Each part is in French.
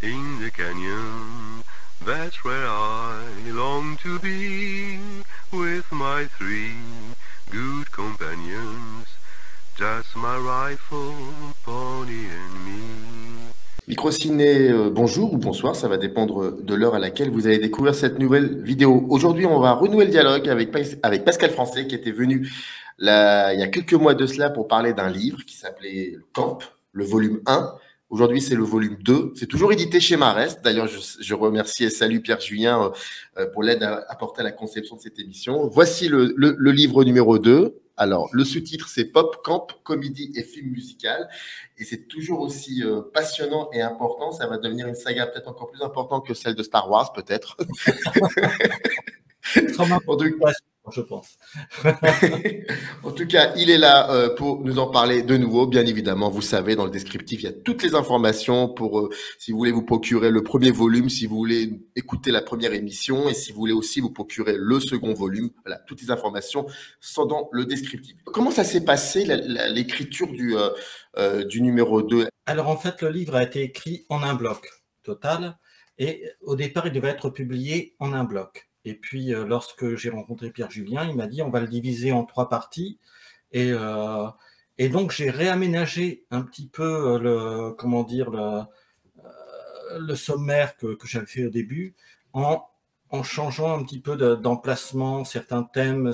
In the canyon, that's where I long to be, with my three good companions, just my rifle, pony and me. Microciné, bonjour ou bonsoir, ça va dépendre de l'heure à laquelle vous allez découvrir cette nouvelle vidéo. Aujourd'hui, on va renouer le dialogue avec Pascal Français, qui était venu il y a quelques mois de cela pour parler d'un livre qui s'appelait Camp, le volume 1. Aujourd'hui, c'est le volume 2. C'est toujours édité chez Marest. D'ailleurs, je remercie et salue Pierre Julien pour l'aide apportée à la conception de cette émission. Voici le livre numéro 2. Alors, le sous-titre, c'est Pop, Camp, comédie et film musical. Et c'est toujours aussi passionnant et important. Ça va devenir une saga peut-être encore plus importante que celle de Star Wars, peut-être. Je pense. En tout cas, il est là pour nous en parler de nouveau. Bien évidemment, vous savez, dans le descriptif, il y a toutes les informations pour, si vous voulez vous procurer le premier volume, si vous voulez écouter la première émission et si vous voulez aussi vous procurer le second volume. Voilà, toutes les informations sont dans le descriptif. Comment ça s'est passé, l'écriture du numéro 2? Alors, en fait, le livre a été écrit en un bloc total. Et au départ, il devait être publié en un bloc. Et puis, lorsque j'ai rencontré Pierre Julien, il m'a dit on va le diviser en 3 parties. Et donc, j'ai réaménagé un petit peu le sommaire que j'avais fait au début en changeant un petit peu d'emplacement, certains thèmes,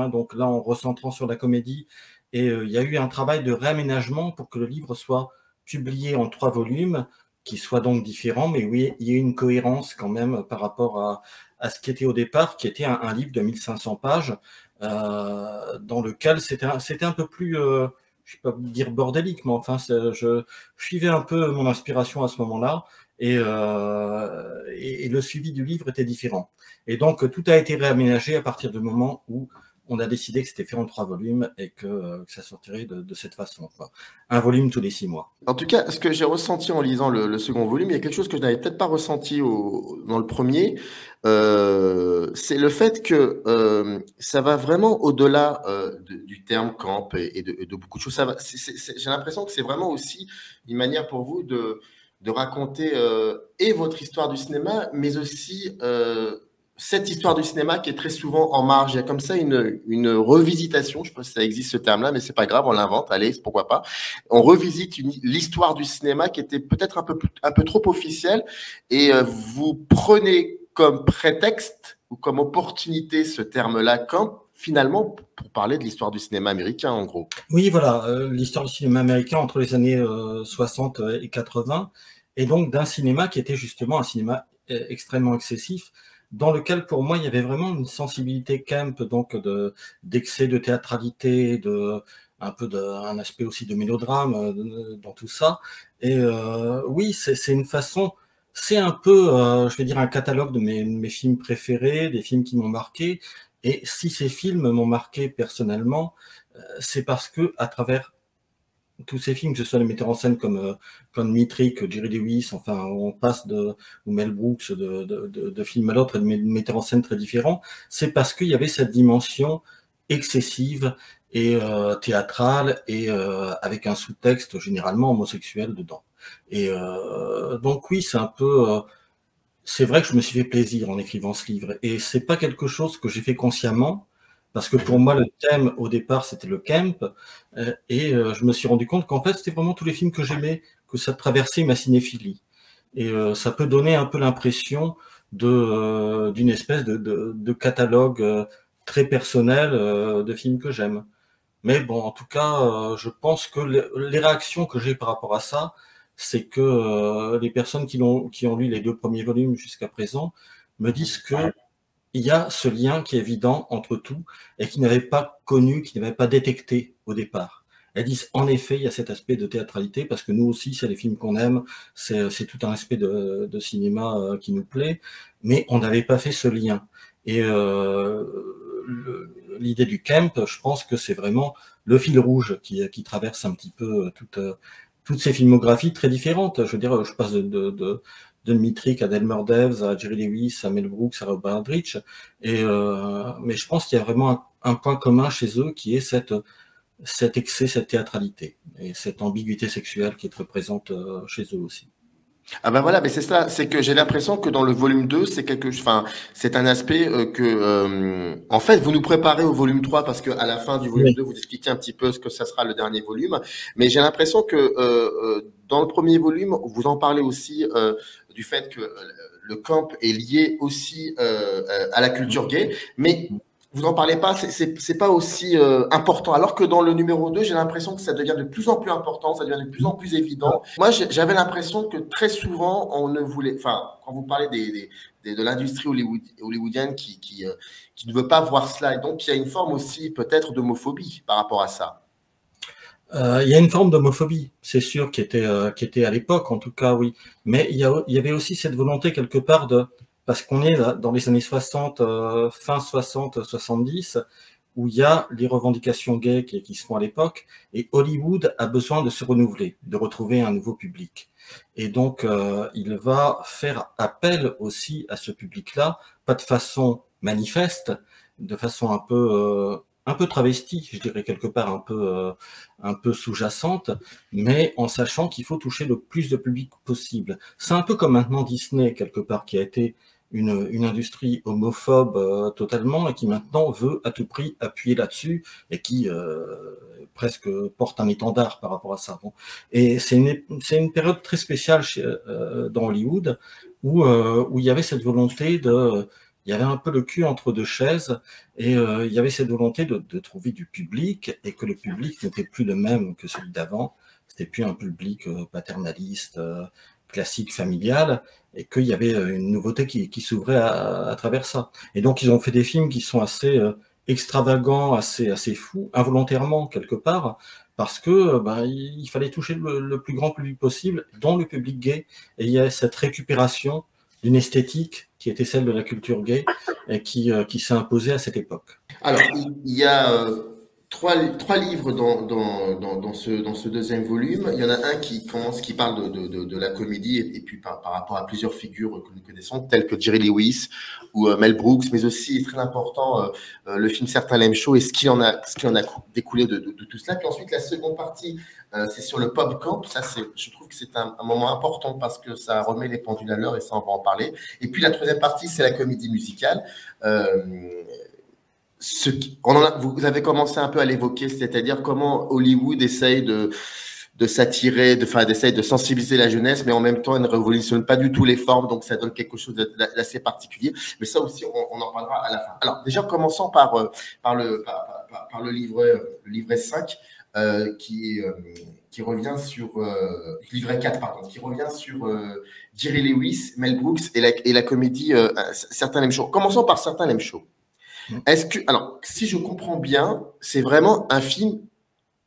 donc là, en recentrant sur la comédie. Et il y a eu un travail de réaménagement pour que le livre soit publié en 3 volumes, qui soient donc différents, mais oui, il y a une cohérence quand même par rapport à ce qui était au départ, qui était un livre de 1500 pages, dans lequel c'était un peu plus, je ne vais pas dire bordélique, mais enfin, je suivais un peu mon inspiration à ce moment-là, et le suivi du livre était différent. Et donc, tout a été réaménagé à partir du moment où on a décidé que c'était fait en 3 volumes et que ça sortirait de cette façon, quoi. Un volume tous les 6 mois. En tout cas, ce que j'ai ressenti en lisant le second volume, il y a quelque chose que je n'avais peut-être pas ressenti dans le premier, c'est le fait que ça va vraiment au-delà du terme camp et de beaucoup de choses. J'ai l'impression que c'est vraiment aussi une manière pour vous de raconter et votre histoire du cinéma, mais aussi cette histoire du cinéma qui est très souvent en marge. Il y a comme ça une revisitation, je ne sais pas si ça existe ce terme-là, mais c'est pas grave, on l'invente, allez, pourquoi pas. On revisite l'histoire du cinéma qui était peut-être un peu trop officielle, et vous prenez comme prétexte ou comme opportunité ce terme-là comme finalement pour parler de l'histoire du cinéma américain, en gros. Oui, voilà, l'histoire du cinéma américain entre les années 60 et 80, et donc d'un cinéma qui était justement un cinéma extrêmement excessif, dans lequel, pour moi, il y avait vraiment une sensibilité camp, donc d'excès de théâtralité, un aspect aussi de mélodrame dans tout ça. Et oui, c'est une façon, c'est un peu, je vais dire, un catalogue de mes films préférés, des films qui m'ont marqué. Et si ces films m'ont marqué personnellement, c'est parce que, à travers tous ces films, que ce soit les metteurs en scène comme Mitrik, Jerry Lewis, enfin, on passe ou Mel Brooks de film à l'autre, et de metteurs en scène très différents, c'est parce qu'il y avait cette dimension excessive et théâtrale et avec un sous-texte généralement homosexuel dedans. Et donc oui, c'est un peu... c'est vrai que je me suis fait plaisir en écrivant ce livre, et c'est pas quelque chose que j'ai fait consciemment, parce que pour moi, le thème, au départ, c'était le camp, et je me suis rendu compte qu'en fait, c'était vraiment tous les films que j'aimais, que ça traversait ma cinéphilie. Et ça peut donner un peu l'impression d'une espèce de catalogue très personnel de films que j'aime. Mais bon, en tout cas, je pense que les réactions que j'ai par rapport à ça, c'est que les personnes qui ont lu les 2 premiers volumes jusqu'à présent me disent que il y a ce lien qui est évident entre tout et qui n'avaient pas connu, qui n'avaient pas détecté au départ. Elles disent, en effet, il y a cet aspect de théâtralité, parce que nous aussi, c'est les films qu'on aime, c'est tout un aspect de cinéma qui nous plaît, mais on n'avait pas fait ce lien. Et l'idée du camp, je pense que c'est vraiment le fil rouge qui traverse un petit peu toutes ces filmographies très différentes. Je veux dire, je passe de Mitrik à Delmer Devs, à Jerry Lewis, à Mel Brooks, à Robert Aldrich. Mais je pense qu'il y a vraiment un point commun chez eux qui est cet excès, cette théâtralité et cette ambiguïté sexuelle qui est très présente chez eux aussi. Ah ben voilà, mais c'est ça, c'est que j'ai l'impression que dans le volume 2, c'est un aspect en fait, vous nous préparez au volume 3 parce que à la fin du volume Oui. 2, vous expliquez un petit peu ce que ça sera le dernier volume. Mais j'ai l'impression que dans le premier volume, vous en parlez aussi du fait que le camp est lié aussi à la culture gay, mais vous en parlez pas, c'est pas aussi important. Alors que dans le numéro 2, j'ai l'impression que ça devient de plus en plus important, ça devient de plus en plus évident. Moi, j'avais l'impression que très souvent, on ne voulait, enfin, quand vous parlez de l'industrie hollywoodienne qui ne veut pas voir cela, et donc il y a une forme aussi peut-être d'homophobie par rapport à ça. Il y a une forme d'homophobie, c'est sûr, qui était à l'époque, en tout cas, oui. Mais il y avait aussi cette volonté quelque part parce qu'on est là, dans les années 60, fin 60, 70, où il y a les revendications gays qui se font à l'époque, et Hollywood a besoin de se renouveler, de retrouver un nouveau public. Et donc, il va faire appel aussi à ce public-là, pas de façon manifeste, de façon un peu travestie, je dirais quelque part un peu sous-jacente, mais en sachant qu'il faut toucher le plus de public possible. C'est un peu comme maintenant Disney, quelque part, qui a été une industrie homophobe totalement et qui maintenant veut à tout prix appuyer là-dessus et qui presque porte un étendard par rapport à ça. Bon. Et c'est une période très spéciale dans Hollywood où il y avait cette volonté il y avait un peu le cul entre deux chaises et il y avait cette volonté de trouver du public et que le public n'était plus le même que celui d'avant. C'était plus un public paternaliste, classique, familial, et qu'il y avait une nouveauté qui s'ouvrait à travers ça. Et donc ils ont fait des films qui sont assez extravagants, assez fous, involontairement quelque part, parce que il fallait toucher le plus grand public possible, dont le public gay, et il y a cette récupération d'une esthétique qui était celle de la culture gay et qui s'est imposée à cette époque. Alors, il y a trois livres dans ce deuxième volume. Il y en a un qui parle de la comédie et puis par rapport à plusieurs figures que nous connaissons, telles que Jerry Lewis ou Mel Brooks, mais aussi, très important, le film Certains l'aiment chaud et ce qui en a découlé de tout cela. Puis ensuite, la seconde partie, c'est sur le pop camp. Ça, je trouve que c'est un moment important parce que ça remet les pendules à l'heure et ça, on va en parler. Et puis la troisième partie, c'est la comédie musicale. Vous avez commencé un peu à l'évoquer, c'est-à-dire comment Hollywood essaye de s'attirer, d'essayer de sensibiliser la jeunesse, mais en même temps, elle ne révolutionne pas du tout les formes, donc ça donne quelque chose d'assez particulier. Mais ça aussi, on en parlera à la fin. Alors, déjà, commençons par le livret 5, qui revient sur livret 4, pardon, qui revient sur Jerry Lewis, Mel Brooks et la comédie Certains l'aiment chaud. Commençons par Certains l'aiment chaud. Alors, si je comprends bien, c'est vraiment un film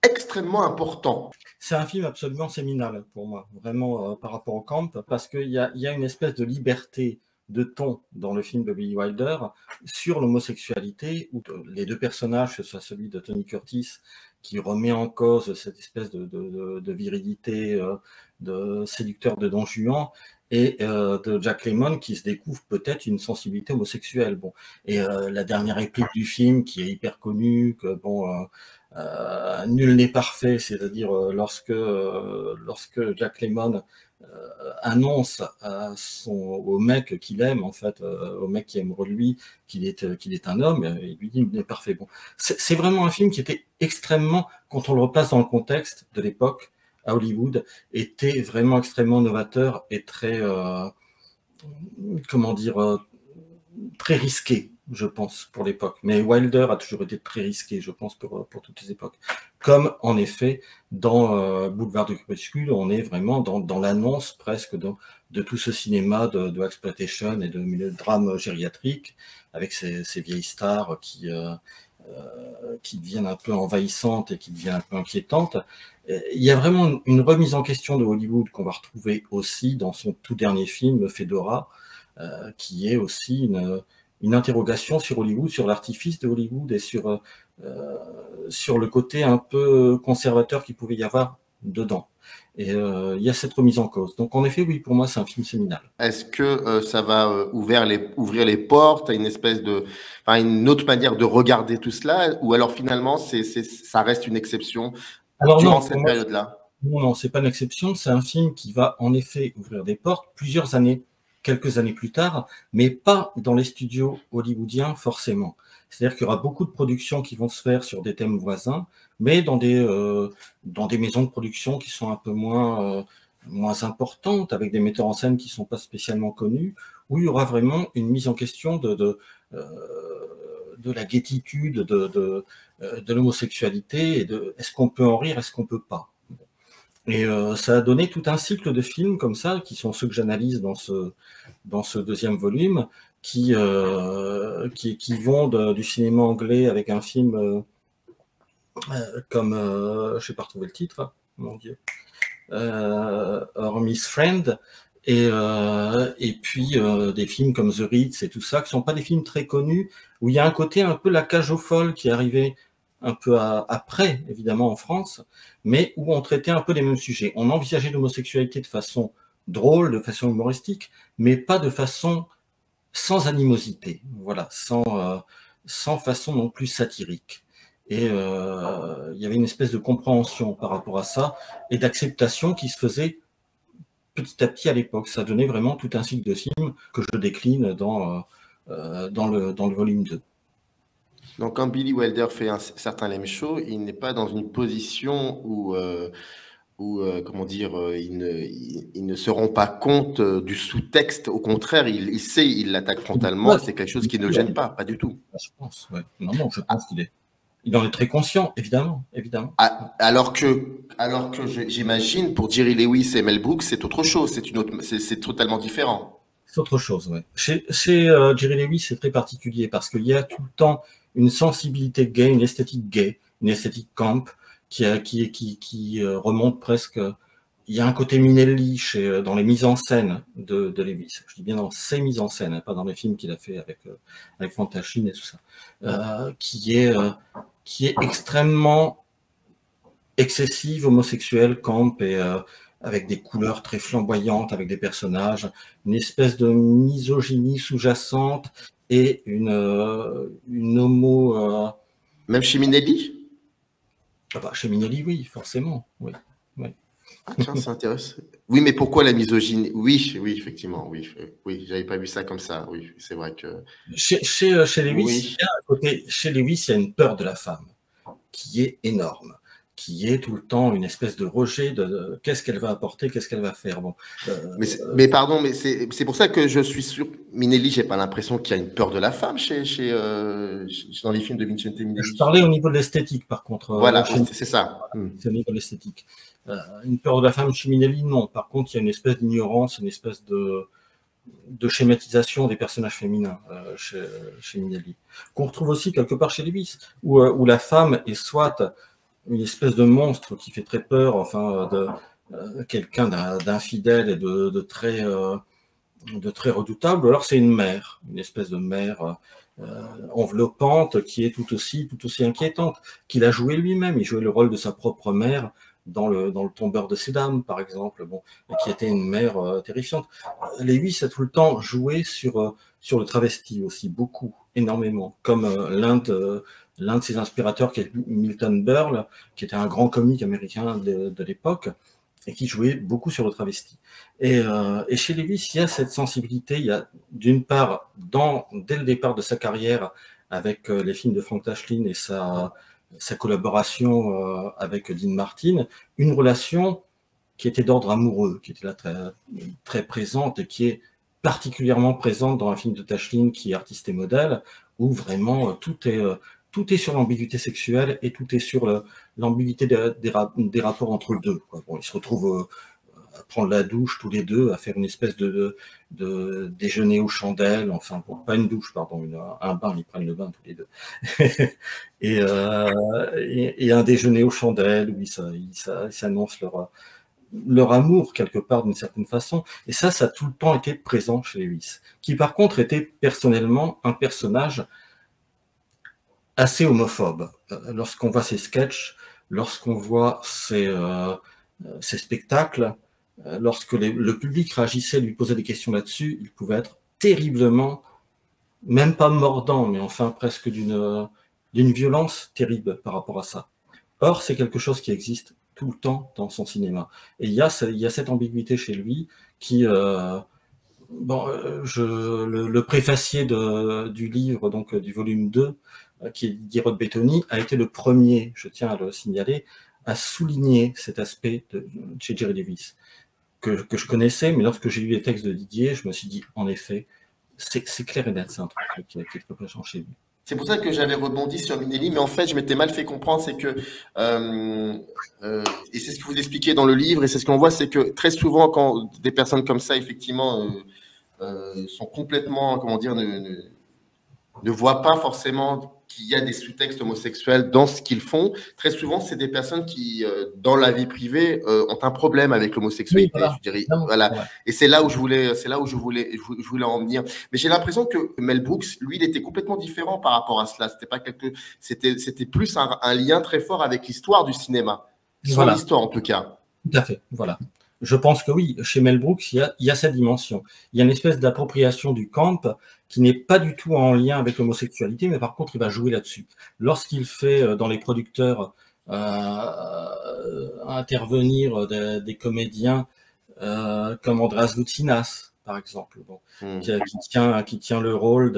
extrêmement important. C'est un film absolument séminal pour moi, vraiment par rapport au camp, parce qu'il y a une espèce de liberté de ton dans le film de Billy Wilder sur l'homosexualité, où les deux personnages, que ce soit celui de Tony Curtis, qui remet en cause cette espèce de virilité, de séducteur de Don Juan, et de Jack Lemmon qui se découvre peut-être une sensibilité homosexuelle. Bon. Et la dernière réplique du film qui est hyper connue, que nul n'est parfait, c'est-à-dire lorsque Jack Lemmon annonce au mec qu'il aime, en fait, au mec qui aime lui, qu'il est un homme, et lui dit il n'est parfait. Bon. C'est vraiment un film qui était extrêmement, quand on le replace dans le contexte de l'époque, à Hollywood, était vraiment extrêmement novateur et très, très risqué, je pense, pour l'époque. Mais Wilder a toujours été très risqué, je pense, pour toutes les époques. Comme, en effet, dans Boulevard du Crépuscule, on est vraiment dans l'annonce presque de tout ce cinéma de exploitation et de drame gériatrique, avec ces vieilles stars qui deviennent un peu envahissantes et qui deviennent un peu inquiétantes. Il y a vraiment une remise en question de Hollywood qu'on va retrouver aussi dans son tout dernier film, Fedora, qui est aussi une interrogation sur Hollywood, sur l'artifice de Hollywood et sur le côté un peu conservateur qu'il pouvait y avoir dedans. Et il y a cette remise en cause. Donc en effet, oui, pour moi, c'est un film séminal. Est-ce que ça va ouvrir les portes à une espèce une autre manière de regarder tout cela, ou alors finalement ça reste une exception durant cette période-là? Non, non, c'est pas une exception. C'est un film qui va en effet ouvrir des portes plusieurs années, quelques années plus tard, mais pas dans les studios hollywoodiens forcément. C'est-à-dire qu'il y aura beaucoup de productions qui vont se faire sur des thèmes voisins, mais dans des maisons de production qui sont un peu moins importantes, avec des metteurs en scène qui sont pas spécialement connus, où il y aura vraiment une mise en question de la gaietude, de l'homosexualité et de est-ce qu'on peut en rire, est-ce qu'on peut pas. Et ça a donné tout un cycle de films comme ça, qui sont ceux que j'analyse dans ce deuxième volume, qui vont du cinéma anglais avec un film comme, je n'ai pas retrouvé le titre, hein, mon Dieu, Or Miss Friend, et puis des films comme The Ritz et tout ça, qui ne sont pas des films très connus, où il y a un côté un peu la cage aux folles qui est arrivé un peu après, évidemment, en France, mais où on traitait un peu les mêmes sujets. On envisageait l'homosexualité de façon drôle, de façon humoristique, mais pas de façon sans animosité, voilà, sans façon non plus satirique. Et il y avait une espèce de compréhension par rapport à ça et d'acceptation qui se faisait petit à petit à l'époque. Ça donnait vraiment tout un cycle de films que je décline dans le volume 2. Donc, quand Billy Wilder fait un certain lame show, il n'est pas dans une position où comment dire, ils ne se rend pas compte du sous-texte. Au contraire, il sait, il l'attaque frontalement. Ouais, c'est quelque chose qui ne le gêne pas du tout. Je pense, ouais. Non, je pense qu'il en est très conscient, évidemment. Alors que j'imagine, pour Jerry Lewis et Mel Brooks, c'est autre chose. C'est totalement différent. C'est autre chose, oui. Chez Jerry Lewis, c'est très particulier parce qu'il y a tout le temps une sensibilité gay, une esthétique gay, une esthétique camp qui remonte presque. Il y a un côté Minelli dans les mises en scène de Lewis. Je dis bien dans ses mises en scène, hein, pas dans les films qu'il a fait avec Fantasyne et tout ça, qui est extrêmement excessive, homosexuelle, camp et avec des couleurs très flamboyantes, avec des personnages, une espèce de misogynie sous-jacente et une homo. Même chez Minelli? Chez Minelli, oui, forcément, oui. Ah tiens, c'est intéressant. Oui, mais pourquoi la misogynie? Oui, effectivement, oui, j'avais pas vu ça comme ça. Oui, c'est vrai que chez Lewis, chez Lewis, il y a une peur de la femme qui est énorme, qui est tout le temps une espèce de rejet de qu'est-ce qu'elle va apporter, qu'est-ce qu'elle va faire. Bon, mais pardon, mais c'est pour ça que je suis sûr. Minelli, j'ai pas l'impression qu'il y a une peur de la femme dans les films de Vincente Minelli. Je parlais au niveau de l'esthétique, par contre. Voilà, c'est ça. C'est au niveau de l'esthétique. Une peur de la femme chez Minelli, non. Par contre, il y a une espèce d'ignorance, une espèce de schématisation des personnages féminins chez Minelli, qu'on retrouve aussi quelque part chez Lewis, où la femme est soit une espèce de monstre qui fait très peur, enfin, quelqu'un d'infidèle et de très redoutable, alors c'est une mère, une espèce de mère enveloppante qui est tout aussi inquiétante, qu'il a joué lui-même. Il jouait le rôle de sa propre mère dans le Tombeur de ces dames, par exemple, et qui était une mère terrifiante. Lewis a tout le temps joué sur le travesti aussi, beaucoup, énormément, comme l'un de ses inspirateurs, qui est Milton Berle, qui était un grand comique américain de l'époque, et qui jouait beaucoup sur le travesti. Et chez Lewis, il y a cette sensibilité. Il y a, d'une part, dès le départ de sa carrière, avec les films de Frank Tashlin et sa collaboration avec Dean Martin, une relation qui était d'ordre amoureux, qui était là très, très présente et qui est particulièrement présente dans un film de Tashlin qui est Artiste et modèle, où vraiment tout est sur l'ambiguïté sexuelle et tout est sur l'ambiguïté des rapports entre eux deux. Bon, ils se retrouvent à prendre la douche tous les deux, à faire une espèce de déjeuner aux chandelles, enfin, bon, pas une douche, pardon, un bain, ils prennent le bain tous les deux. et un déjeuner aux chandelles, où ils s'annoncent leur amour, quelque part, d'une certaine façon. Et ça a tout le temps été présent chez Lewis, qui par contre était personnellement un personnage assez homophobe. Lorsqu'on voit ses sketchs, lorsqu'on voit ses spectacles, lorsque le public réagissait, lui posait des questions là-dessus, il pouvait être terriblement, même pas mordant, mais enfin presque d'une violence terrible par rapport à ça. Or, c'est quelque chose qui existe tout le temps dans son cinéma. Et il y a cette ambiguïté chez lui qui, le préfacier du livre, donc du volume 2, qui est Didier Roquebettoni, a été le premier, je tiens à le signaler, à souligner cet aspect chez Jerry Lewis, que je connaissais, mais lorsque j'ai lu les textes de Didier, je me suis dit, en effet, c'est clair et net, c'est un truc qui est très présent chez lui. C'est pour ça que j'avais rebondi sur Minelli, mais en fait, je m'étais mal fait comprendre, c'est que, et c'est ce que vous expliquez dans le livre, et c'est ce qu'on voit, c'est que très souvent, quand des personnes comme ça, effectivement, sont complètement, comment dire, ne voient pas forcément qu'il y a des sous-textes homosexuels dans ce qu'ils font. Très souvent, c'est des personnes qui, dans la vie privée, ont un problème avec l'homosexualité. Oui, voilà. Je dirais, voilà. Ouais. Et c'est là où je voulais en venir. Mais j'ai l'impression que Mel Brooks, lui, il était complètement différent par rapport à cela. C'était plus un lien très fort avec l'histoire du cinéma. Son histoire, en tout cas. Tout à fait. Voilà. Je pense que oui, chez Mel Brooks, il y a cette dimension. Il y a une espèce d'appropriation du camp qui n'est pas du tout en lien avec l'homosexualité, mais par contre, il va jouer là-dessus. Lorsqu'il fait dans les producteurs intervenir des comédiens comme Andreas Voutsinas, par exemple, qui tient le rôle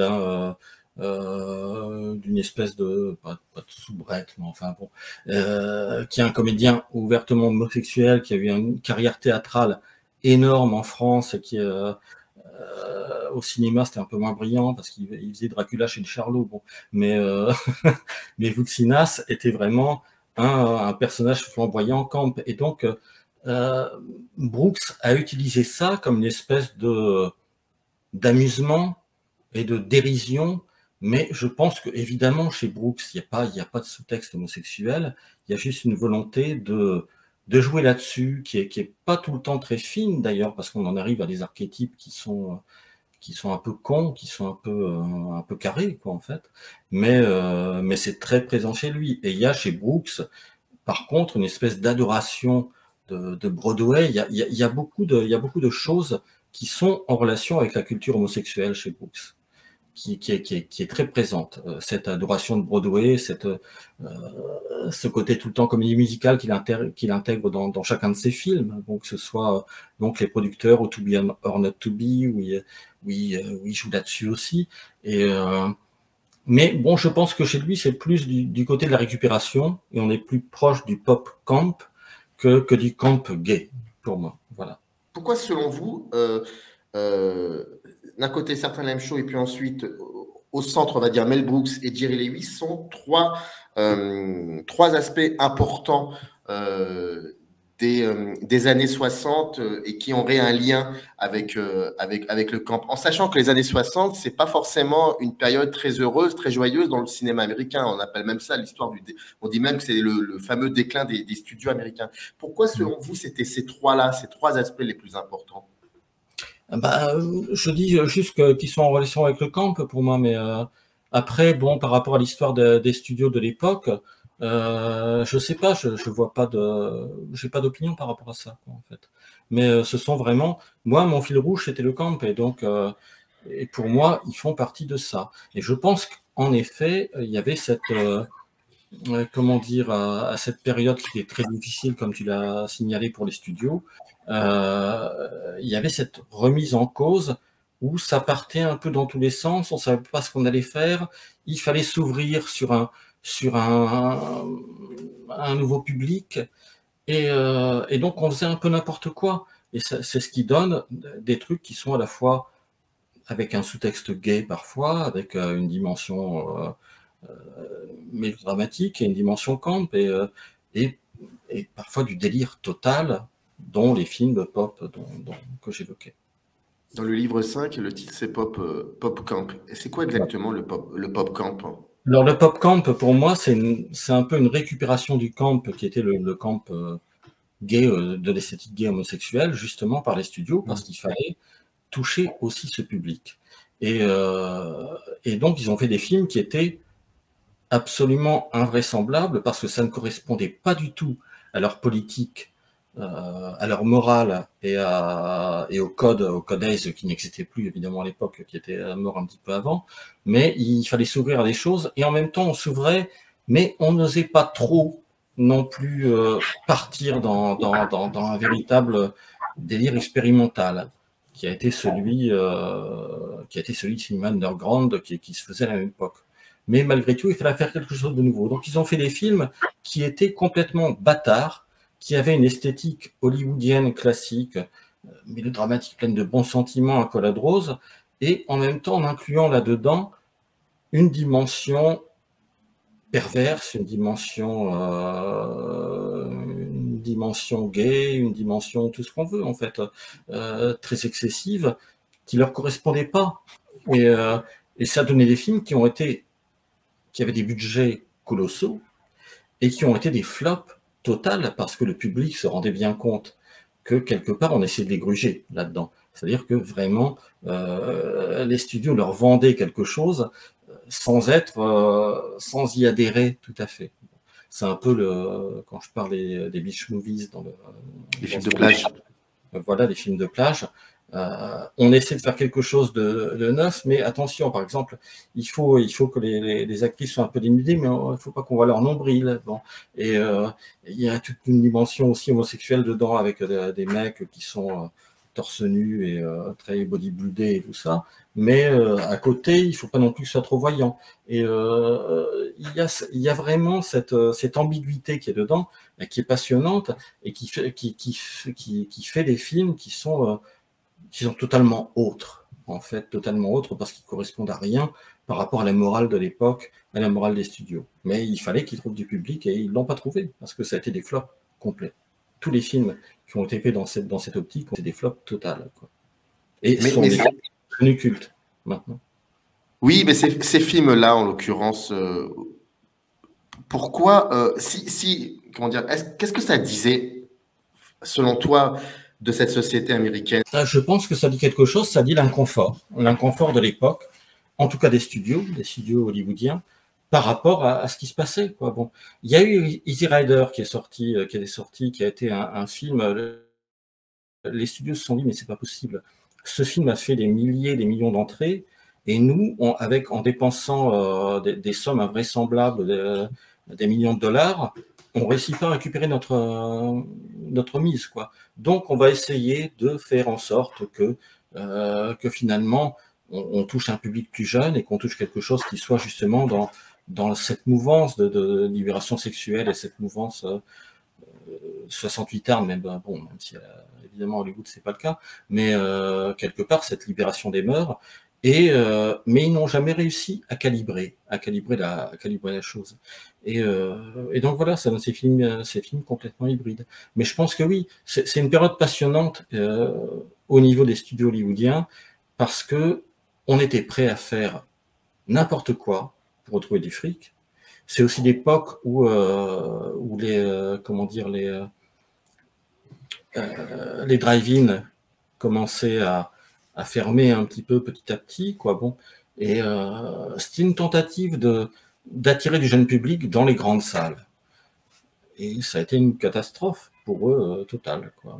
d'une espèce de, pas de soubrette, mais enfin bon, qui est un comédien ouvertement homosexuel, qui a eu une carrière théâtrale énorme en France, et qui au cinéma c'était un peu moins brillant parce qu'il faisait Dracula chez Charlot, bon, mais mais Voutsinas était vraiment un personnage flamboyant, camp, et donc Brooks a utilisé ça comme une espèce d'amusement et de dérision. Mais je pense que évidemment chez Brooks, il n'y a pas de sous-texte homosexuel, il y a juste une volonté de jouer là-dessus, qui est pas tout le temps très fine d'ailleurs, parce qu'on en arrive à des archétypes qui sont un peu cons, qui sont un peu carrés, quoi, en fait. Mais c'est très présent chez lui. Et il y a chez Brooks, par contre, une espèce d'adoration de Broadway. Il y a beaucoup de choses qui sont en relation avec la culture homosexuelle chez Brooks, qui est très présente. Cette adoration de Broadway, ce côté tout le temps comédie musicale qu'il intègre dans chacun de ses films, donc que ce soit donc les producteurs ou To Be or Not To Be, où il joue là-dessus aussi. Mais bon, je pense que chez lui, c'est plus du côté de la récupération, et on est plus proche du pop camp que du camp gay, pour moi. Voilà. Pourquoi, selon vous, d'un côté, certains Lame Show, et puis ensuite, au centre, on va dire Mel Brooks et Jerry Lewis, sont trois aspects importants des années 60 et qui auraient un lien avec le camp. En sachant que les années 60, c'est pas forcément une période très heureuse, très joyeuse dans le cinéma américain. On appelle même ça l'histoire on dit même que c'est le fameux déclin des studios américains. Pourquoi, selon vous, c'était ces trois aspects les plus importants? Je dis juste qu'ils sont en relation avec le camp pour moi, mais après, bon, par rapport à l'histoire des studios de l'époque, je sais pas, je vois pas j'ai pas d'opinion par rapport à ça, quoi, en fait. Mais ce sont vraiment, moi, mon fil rouge, c'était le camp, et donc, et pour moi, ils font partie de ça. Et je pense qu'en effet, il y avait cette, comment dire, à cette période qui était très difficile, comme tu l'as signalé pour les studios, il y avait cette remise en cause où ça partait un peu dans tous les sens, on savait pas ce qu'on allait faire, il fallait s'ouvrir sur un nouveau public, et donc on faisait un peu n'importe quoi, et c'est ce qui donne des trucs qui sont à la fois avec un sous-texte gay parfois, avec une dimension mélodramatique et une dimension camp, et parfois du délire total, dont les films de pop que j'évoquais. Dans le livre 5, le titre c'est Pop Camp. Et c'est quoi exactement le pop camp? Alors le pop camp, pour moi, c'est un peu une récupération du camp qui était le camp gay, de l'esthétique gay homosexuelle, justement par les studios, parce qu'il fallait toucher aussi ce public. Et donc ils ont fait des films qui étaient absolument invraisemblables, parce que ça ne correspondait pas du tout à leur politique, à leur morale et au code ACE qui n'existait plus évidemment à l'époque, qui était mort un petit peu avant, mais il fallait s'ouvrir à des choses, et en même temps on s'ouvrait, mais on n'osait pas trop non plus partir dans un véritable délire expérimental qui a été celui du cinéma underground qui se faisait à la même époque. Mais malgré tout, il fallait faire quelque chose de nouveau. Donc, ils ont fait des films qui étaient complètement bâtards, qui avaient une esthétique hollywoodienne classique, mélodramatique, pleine de bons sentiments, un collat de rose, et en même temps en incluant là-dedans une dimension perverse, une dimension gay, une dimension tout ce qu'on veut en fait, très excessive, qui leur correspondait pas. Et ça donnait des films qui avaient des budgets colossaux et qui ont été des flops totales parce que le public se rendait bien compte que quelque part on essayait de les gruger là-dedans. C'est-à-dire que vraiment les studios leur vendaient quelque chose sans y adhérer tout à fait. C'est un peu quand je parle des beach movies les films de plage. Voilà, les films de plage. On essaie de faire quelque chose de neuf, mais attention, par exemple, il faut que les actrices soient un peu dénudées, mais il ne faut pas qu'on voit leur nombril. Bon. Et il y a toute une dimension aussi homosexuelle dedans, avec des mecs qui sont torse nu et très bodybuildés et tout ça. Mais à côté, il ne faut pas non plus que ce soit trop voyant. Et il y a vraiment cette ambiguïté qui est dedans, qui est passionnante et qui fait des films qui sont totalement autres, en fait, totalement autres, parce qu'ils correspondent à rien par rapport à la morale de l'époque, à la morale des studios. Mais il fallait qu'ils trouvent du public et ils ne l'ont pas trouvé, parce que ça a été des flops complets. Tous les films qui ont été faits dans cette optique ont été des flops totales, quoi. Et sont devenus cultes, maintenant. Oui, mais ces films-là, en l'occurrence, pourquoi, comment dire, qu'est-ce que ça disait, selon toi, de cette société américaine? Je pense que ça dit quelque chose, ça dit l'inconfort de l'époque, en tout cas des studios hollywoodiens, par rapport à ce qui se passait, quoi. Bon, il y a eu Easy Rider qui a été un film. Les studios se sont dit mais c'est pas possible. Ce film a fait des milliers, des millions d'entrées, et nous, en dépensant des sommes invraisemblables, des millions de dollars, on ne réussit pas à récupérer notre mise, quoi. Donc, on va essayer de faire en sorte que finalement, on touche un public plus jeune et qu'on touche quelque chose qui soit justement dans cette mouvance de libération sexuelle et cette mouvance 68 armes, même si évidemment à Hollywood c'est pas le cas, mais quelque part cette libération des mœurs. Mais ils n'ont jamais réussi à calibrer la chose. Et donc voilà, ça donne ces films complètement hybrides. Mais je pense que oui, c'est une période passionnante au niveau des studios hollywoodiens, parce que on était prêt à faire n'importe quoi pour retrouver du fric. C'est aussi l'époque où les drive-in commençaient à fermer un petit peu petit à petit, quoi. Bon, et c'était une tentative d'attirer du jeune public dans les grandes salles. Et ça a été une catastrophe pour eux totale, quoi.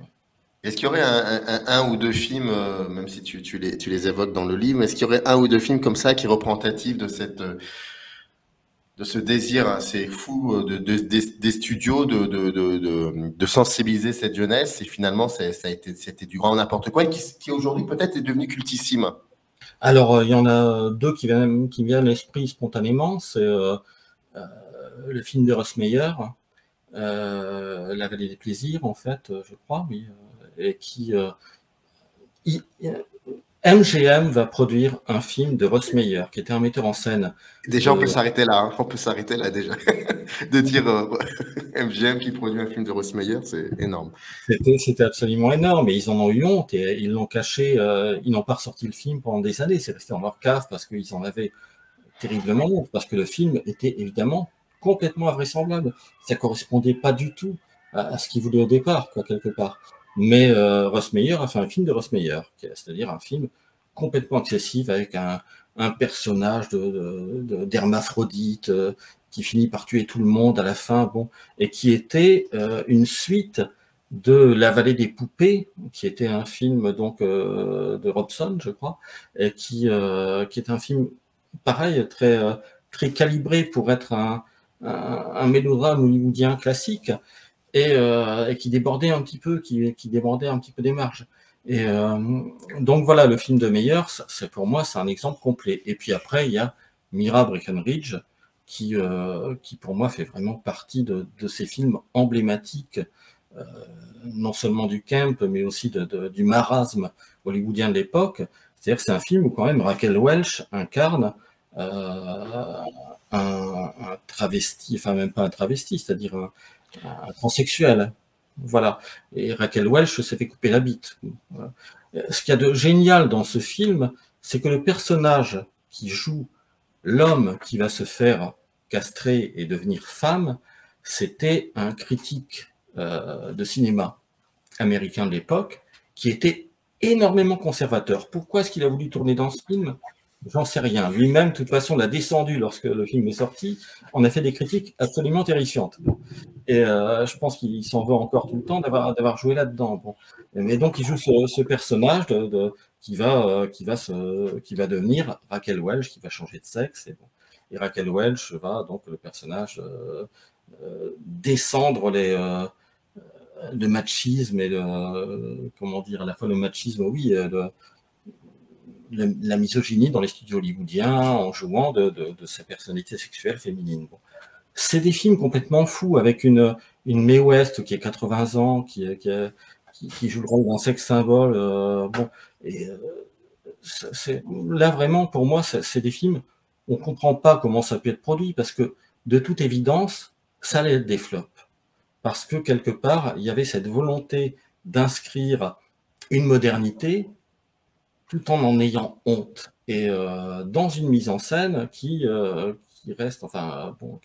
Est-ce qu'il y aurait un ou deux films, même si tu les évoques dans le livre, est-ce qu'il y aurait un ou deux films comme ça qui est représentatif de ce désir assez fou des studios de sensibiliser cette jeunesse, et finalement c'était du grand n'importe quoi, et qui aujourd'hui peut-être est devenu cultissime? Alors il y en a deux qui viennent à l'esprit spontanément. C'est le film de Russ Meyer, La Vallée des Plaisirs, en fait, je crois, oui, et qui MGM va produire un film de Russ Meyer, qui était un metteur en scène. Déjà, on peut s'arrêter là. Hein. On peut s'arrêter là déjà. De dire MGM qui produit un film de Russ Meyer, c'est énorme. C'était absolument énorme. Et ils en ont eu honte. Et ils l'ont caché. Ils n'ont pas ressorti le film pendant des années. C'est resté dans leur cave parce qu'ils en avaient terriblement honte. Parce que le film était évidemment complètement invraisemblable. Ça ne correspondait pas du tout à ce qu'ils voulaient au départ, quoi, quelque part. Mais Russ Meyer a fait un film de Russ Meyer, c'est-à-dire un film complètement excessif avec un personnage d'hermaphrodite qui finit par tuer tout le monde à la fin, bon, et qui était une suite de La Vallée des Poupées, qui était un film donc de Robson, je crois, et qui est un film pareil très très calibré pour être un mélodrame hollywoodien classique et qui débordait un petit peu, qui débordait un petit peu des marges. Et donc voilà, le film de Meyer, pour moi, c'est un exemple complet. Et puis après, il y a Mira Breckenridge, qui pour moi fait vraiment partie de ces films emblématiques, non seulement du camp, mais aussi du marasme hollywoodien de l'époque. C'est-à-dire que c'est un film où quand même Raquel Welch incarne un travesti, enfin même pas un travesti, c'est-à-dire un transsexuel. Voilà. Et Raquel Welch s'est fait couper la bite. Voilà. Ce qu'il y a de génial dans ce film, c'est que le personnage qui joue l'homme qui va se faire castrer et devenir femme, c'était un critique de cinéma américain de l'époque qui était énormément conservateur. Pourquoi est-ce qu'il a voulu tourner dans ce film ? J'en sais rien. Lui-même, de toute façon, l'a descendu lorsque le film est sorti. On a fait des critiques absolument terrifiantes. Et je pense qu'il s'en veut encore tout le temps d'avoir joué là-dedans. Bon. Mais donc, il joue ce personnage qui va devenir Raquel Welch, qui va changer de sexe. Et Raquel Welch va, donc, le personnage, descendre le machisme et comment dire, à la fois le machisme, oui, la misogynie dans les studios hollywoodiens en jouant de sa personnalité sexuelle féminine. Bon. C'est des films complètement fous avec une Mae West qui a 80 ans, qui joue le rôle d'un sex symbole. Bon, et là vraiment pour moi c'est des films on comprend pas comment ça peut être produit parce que de toute évidence ça allait être des flops parce que quelque part il y avait cette volonté d'inscrire une modernité tout en ayant honte et dans une mise en scène qui reste enfin bon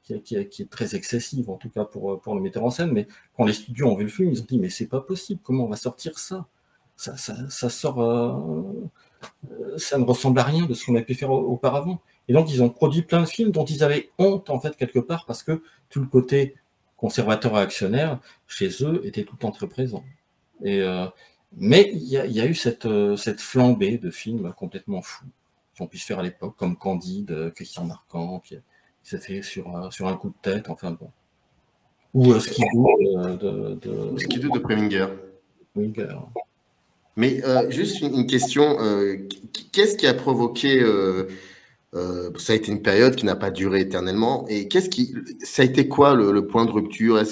qui est très excessive, en tout cas pour le metteur en scène, mais quand les studios ont vu le film, ils ont dit, mais c'est pas possible, comment on va sortir ça ? Ça sort, ça ne ressemble à rien de ce qu'on a pu faire auparavant. Et donc, ils ont produit plein de films dont ils avaient honte, en fait, quelque part, parce que tout le côté conservateur et actionnaire, chez eux, était tout le temps très présent. Mais il y a eu cette flambée de films complètement fous qu'on puisse faire à l'époque, comme Candide, Christian Marquand, qui s'est fait sur un coup de tête, enfin bon. Ou Skidoo de Preminger. Mais juste une question, qu'est-ce qui a provoqué, ça a été une période qui n'a pas duré éternellement, et ça a été quoi le point de rupture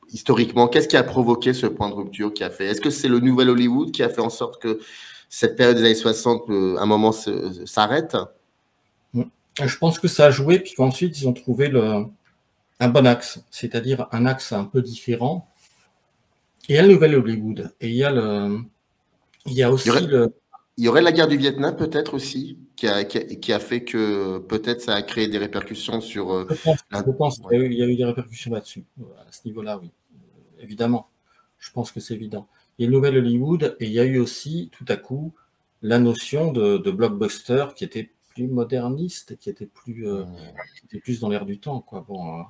historiquement, qu'est-ce qui a provoqué ce point de rupture qui a fait ? Est-ce que c'est le nouvel Hollywood qui a fait en sorte que cette période des années 60, à un moment, s'arrête ? Je pense que ça a joué, puis qu'ensuite, ils ont trouvé un bon axe, c'est-à-dire un axe un peu différent. Il y a le nouvel Hollywood, et il y a aussi Il y aurait la guerre du Vietnam, peut-être aussi, qui a fait que peut-être ça a créé des répercussions sur... Je pense qu'il y a eu des répercussions là-dessus, à ce niveau-là, oui. Évidemment, je pense que c'est évident. Il y a le nouvel Hollywood, et il y a eu aussi, tout à coup, la notion de blockbuster qui était plus moderniste, qui était plus dans l'air du temps, quoi. Bon,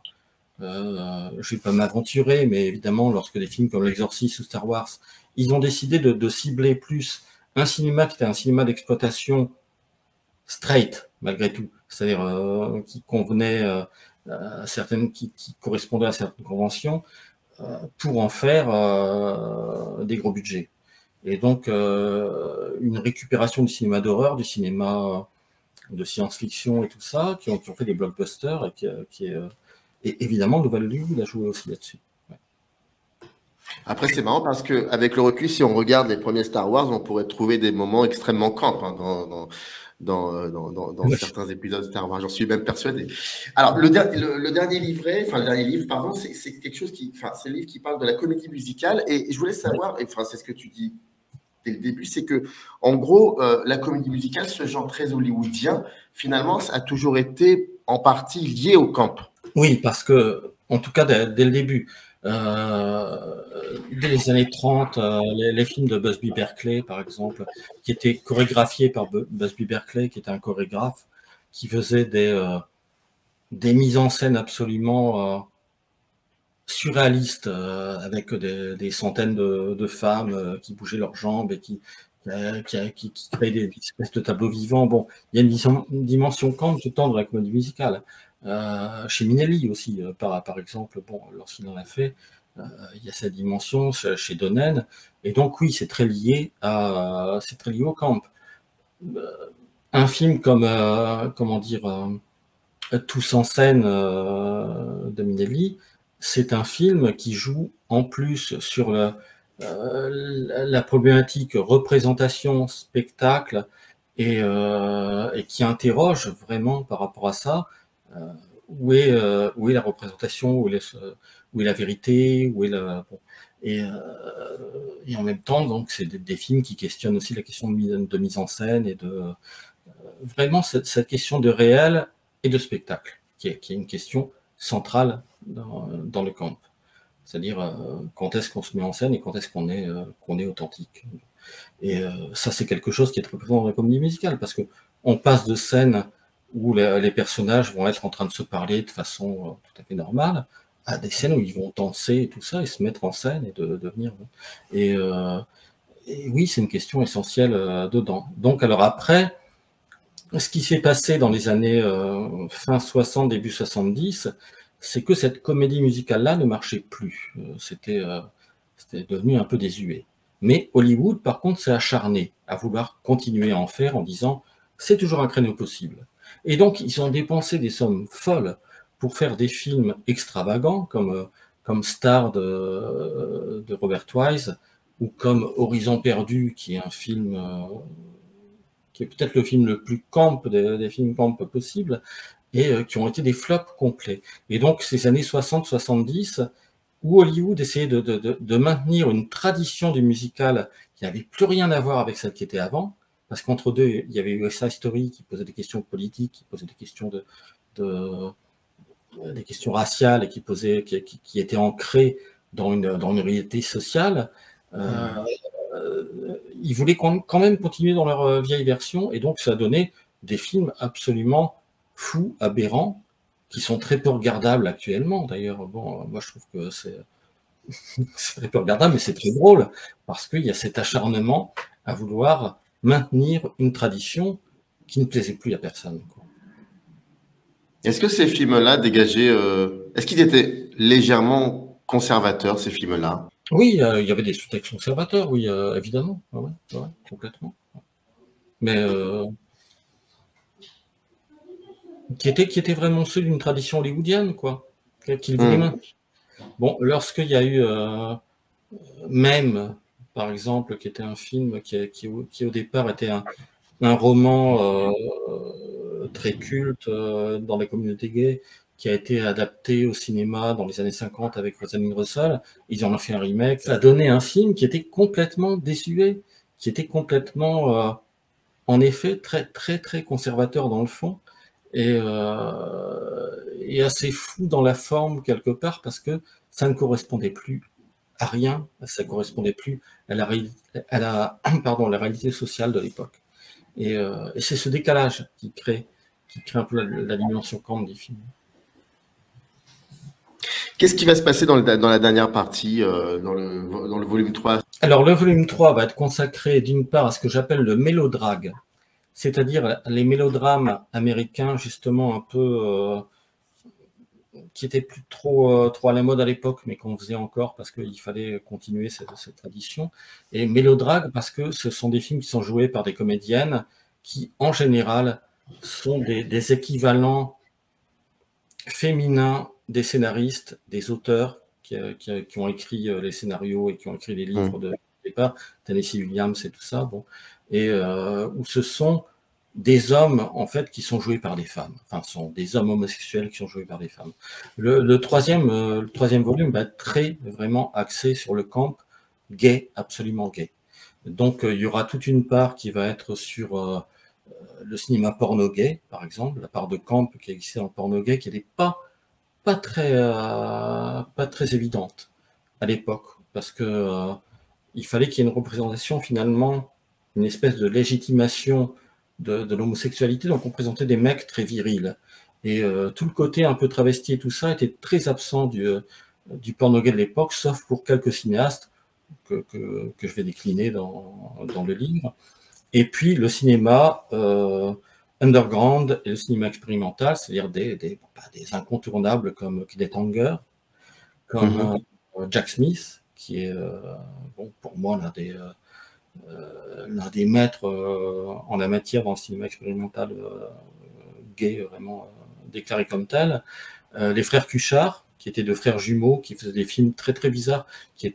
je ne vais pas m'aventurer, mais évidemment, lorsque des films comme L'Exorciste ou Star Wars, ils ont décidé de cibler plus un cinéma qui était un cinéma d'exploitation straight, malgré tout, c'est-à-dire qui convenait à certaines, qui correspondait à certaines conventions, pour en faire des gros budgets. Et donc, une récupération du cinéma d'horreur, du cinéma de science-fiction et tout ça, qui ont fait des blockbusters, et évidemment, Nouvelle Hollywood a joué aussi là-dessus. Ouais. Après, c'est marrant parce qu'avec le recul, si on regarde les premiers Star Wars, on pourrait trouver des moments extrêmement camp dans certains épisodes de Star Wars. J'en suis même persuadé. Alors, le dernier livre, pardon, c'est quelque chose c'est le livre qui parle de la comédie musicale. Et je voulais savoir, c'est ce que tu dis dès le début, c'est que, en gros, la comédie musicale, ce genre très hollywoodien, finalement, ça a toujours été en partie lié au camp. Oui, parce que, en tout cas, dès le début, dès les années 30, les films de Busby Berkeley, par exemple, qui étaient chorégraphiés par Busby Berkeley, qui était un chorégraphe, qui faisait des mises en scène absolument surréalistes, avec des centaines de femmes qui bougeaient leurs jambes et qui créaient des espèces de tableaux vivants. Bon, il y a une dimension camp tout le temps de la comédie musicale. chez Minelli aussi, par exemple, bon, lorsqu'il en a fait, il y a cette dimension chez Donen, et donc oui, c'est très lié au camp. Un film comme, comment dire, Tous en scène de Minelli, c'est un film qui joue en plus sur la problématique représentation, spectacle, et qui interroge vraiment par rapport à ça, où est la représentation, où est la vérité, où est la... Bon. Et en même temps, donc, c'est des films qui questionnent aussi la question de mise en scène et de vraiment cette question de réel et de spectacle, qui est une question centrale dans le camp. C'est-à-dire quand est-ce qu'on se met en scène et quand est-ce qu'on est authentique. Et ça, c'est quelque chose qui est très présent dans la comédie musicale, parce que on passe de scènes où les personnages vont être en train de se parler de façon tout à fait normale, à des scènes où ils vont danser et tout ça, et se mettre en scène et de venir. Et oui, c'est une question essentielle dedans. Donc, alors après, ce qui s'est passé dans les années fin 60, début 70, c'est que cette comédie musicale-là ne marchait plus. C'était devenu un peu désuet. Mais Hollywood, par contre, s'est acharné à vouloir continuer à en faire en disant « c'est toujours un créneau possible ». Et donc, ils ont dépensé des sommes folles pour faire des films extravagants, comme Star de Robert Wise, ou comme Horizon perdu, qui est un film... qui est peut-être le film le plus camp des films camp possibles, et qui ont été des flops complets. Et donc, ces années 60-70, où Hollywood essayait de maintenir une tradition du musical qui n'avait plus rien à voir avec celle qui était avant, parce qu'entre deux, il y avait eu West Side Story qui posait des questions politiques, qui posait des questions des questions raciales et qui étaient ancrées dans une réalité sociale. Ils voulaient quand même continuer dans leur vieille version, et donc ça a donné des films absolument fous, aberrants, qui sont très peu regardables actuellement. D'ailleurs, bon, moi je trouve que c'est très peu regardable, mais c'est très drôle, parce qu'il y a cet acharnement à vouloir maintenir une tradition qui ne plaisait plus à personne. Est-ce que ces films-là dégageaient... est-ce qu'ils étaient légèrement conservateurs, ces films-là? Oui, il y avait des sous-textes conservateurs, oui, évidemment, ouais, complètement. Mais qui était vraiment ceux d'une tradition hollywoodienne, quoi, qu'ils voulaient maintenir. Bon, lorsqu'il y a eu Même, par exemple, qui était un film qui au départ était un roman très culte dans la communauté gay, qui a été adapté au cinéma dans les années 50 avec Rosalind Russell. Ils en ont fait un remake. Ça a donné un film qui était complètement désuet, qui était complètement, en effet, très, très, très conservateur dans le fond, et assez fou dans la forme quelque part, parce que ça ne correspondait plus à rien, ça ne correspondait plus à la réalité sociale de l'époque. Et c'est ce décalage qui crée un peu la dimension camp des films. Qu'est-ce qui va se passer dans la dernière partie, dans le volume 3? Alors, le volume 3 va être consacré d'une part à ce que j'appelle le mélodrague, c'est-à-dire les mélodrames américains, justement un peu... qui était plus trop à la mode à l'époque, mais qu'on faisait encore parce qu'il fallait continuer cette tradition. Et mélodrague parce que ce sont des films qui sont joués par des comédiennes qui, en général, sont des équivalents féminins des scénaristes, des auteurs qui ont écrit les scénarios et qui ont écrit les livres de départ, Tennessee Williams et tout ça, bon, et où ce sont des hommes, en fait, qui sont joués par des femmes. Enfin, ce sont des hommes homosexuels qui sont joués par des femmes. Le troisième volume va être vraiment axé sur le camp gay, absolument gay. Donc, il y aura toute une part qui va être sur le cinéma porno gay, par exemple, la part de camp qui existait dans le porno gay, qui n'était pas très évidente à l'époque, parce que il fallait qu'il y ait une représentation, finalement, une espèce de légitimation de l'homosexualité, donc on présentait des mecs très virils. Et tout le côté un peu travesti et tout ça était très absent du porno gay de l'époque, sauf pour quelques cinéastes que je vais décliner dans le livre. Et puis le cinéma underground et le cinéma expérimental, c'est-à-dire des incontournables comme Kenneth Anger, comme Jack Smith, qui est pour moi l'un des maîtres en la matière dans le cinéma expérimental gay, vraiment déclaré comme tel. Les frères Cuchard, qui étaient deux frères jumeaux, qui faisaient des films très très bizarres, qui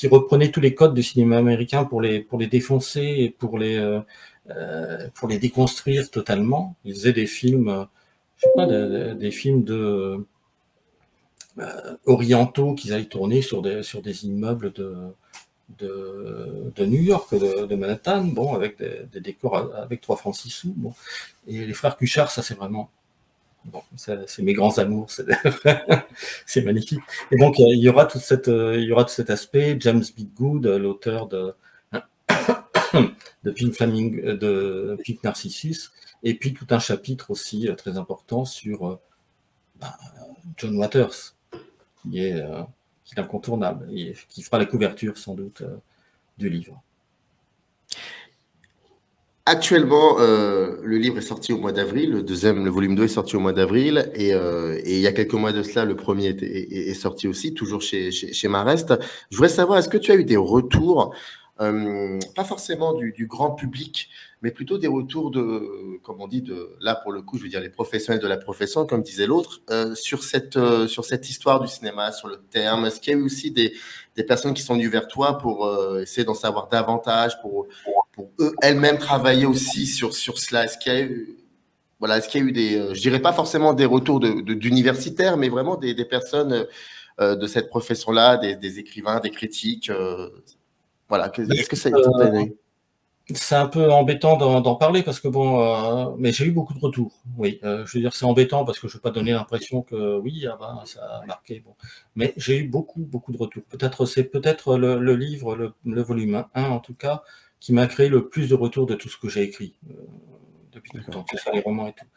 reprenaient tous les codes du cinéma américain pour les défoncer et pour les déconstruire totalement. Ils faisaient des films, je sais pas, des films orientaux qu'ils allaient tourner sur des immeubles de New York, de Manhattan, bon, avec des décors avec 3 francs 6 sous. Bon. Et les frères Cuchard, ça c'est vraiment, bon, c'est mes grands amours, c'est magnifique. Et donc il y aura tout cet aspect. James Bidgood, l'auteur de Pink Narcissus, et puis tout un chapitre aussi très important sur John Waters, qui est incontournable et qui fera la couverture sans doute du livre. Actuellement, le livre est sorti au mois d'avril, le volume 2 est sorti au mois d'avril, et il y a quelques mois de cela, le premier est sorti aussi, toujours chez Marest. Je voudrais savoir, est-ce que tu as eu des retours, pas forcément du grand public, mais plutôt des retours comme on dit, là pour le coup, je veux dire les professionnels de la profession, comme disait l'autre, sur cette histoire du cinéma, sur le terme. Est-ce qu'il y a eu aussi des personnes qui sont venues vers toi pour essayer d'en savoir davantage, pour eux elles-mêmes travailler aussi sur cela? Est-ce qu'il y a eu, des, je dirais pas forcément des retours d'universitaires, mais vraiment des personnes de cette profession-là, des écrivains, des critiques, voilà. Est-ce que ça a été c'est un peu embêtant d'en parler parce que bon, mais j'ai eu beaucoup de retours. Oui, je veux dire c'est embêtant parce que je veux pas donner l'impression que oui, ça a marqué. Bon, mais j'ai eu beaucoup de retours. C'est peut-être le livre, le volume 1 en tout cas, qui m'a créé le plus de retours de tout ce que j'ai écrit depuis tout le temps, que ce soit les romans et tout.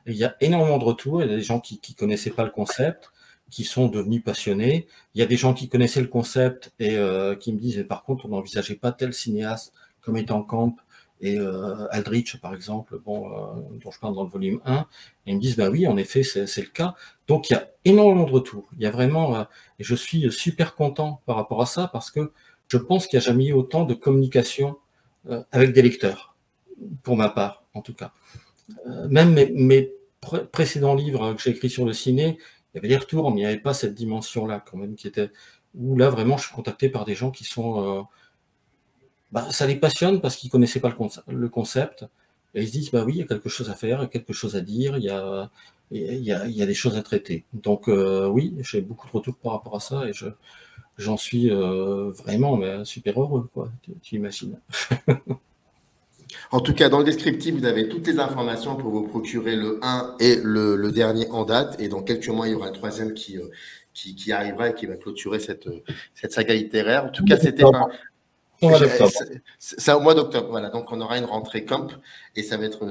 Et il y a énormément de retours. Il y a des gens qui connaissaient pas le concept, qui sont devenus passionnés. Il y a des gens qui connaissaient le concept et qui me disent mais par contre on n'envisageait pas tel cinéaste comme Ethan Camp et Aldrich, par exemple, dont je parle dans le volume 1, et ils me disent, bah oui, en effet, c'est le cas. Donc, il y a énormément de retours. Il y a vraiment, et je suis super content par rapport à ça, parce que je pense qu'il n'y a jamais eu autant de communication avec des lecteurs, pour ma part, en tout cas. Même mes précédents livres que j'ai écrits sur le ciné, il y avait des retours, mais il n'y avait pas cette dimension-là, quand même, où là, vraiment, je suis contacté par des gens qui sont... ça les passionne parce qu'ils connaissaient pas le concept et ils se disent bah oui, il y a quelque chose à faire, il y a quelque chose à dire, il y a des choses à traiter. Donc oui, j'ai beaucoup de retours par rapport à ça et j'en suis vraiment super heureux, quoi. Tu imagines. En tout cas, dans le descriptif, vous avez toutes les informations pour vous procurer le 1 et le dernier en date. Et dans quelques mois, il y aura le 3e qui arrivera et qui va clôturer cette saga littéraire. En tout cas, c'était c'est au mois d'octobre, voilà. Donc on aura une rentrée camp et ça va être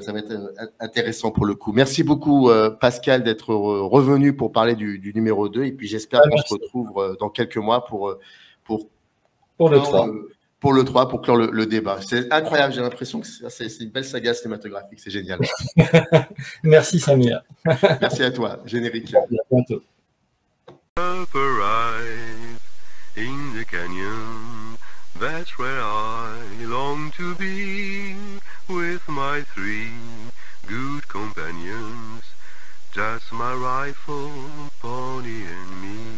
intéressant pour le coup. Merci beaucoup Pascal d'être revenu pour parler du numéro 2 et puis j'espère qu'on se retrouve dans quelques mois pour le 3. Pour le 3, pour clore le débat. C'est incroyable, j'ai l'impression que c'est une belle saga cinématographique, c'est génial. Merci Samir. Merci à toi, générique. À bientôt. In the canyon, that's where I long to be, with my 3 good companions, just my rifle, pony and me.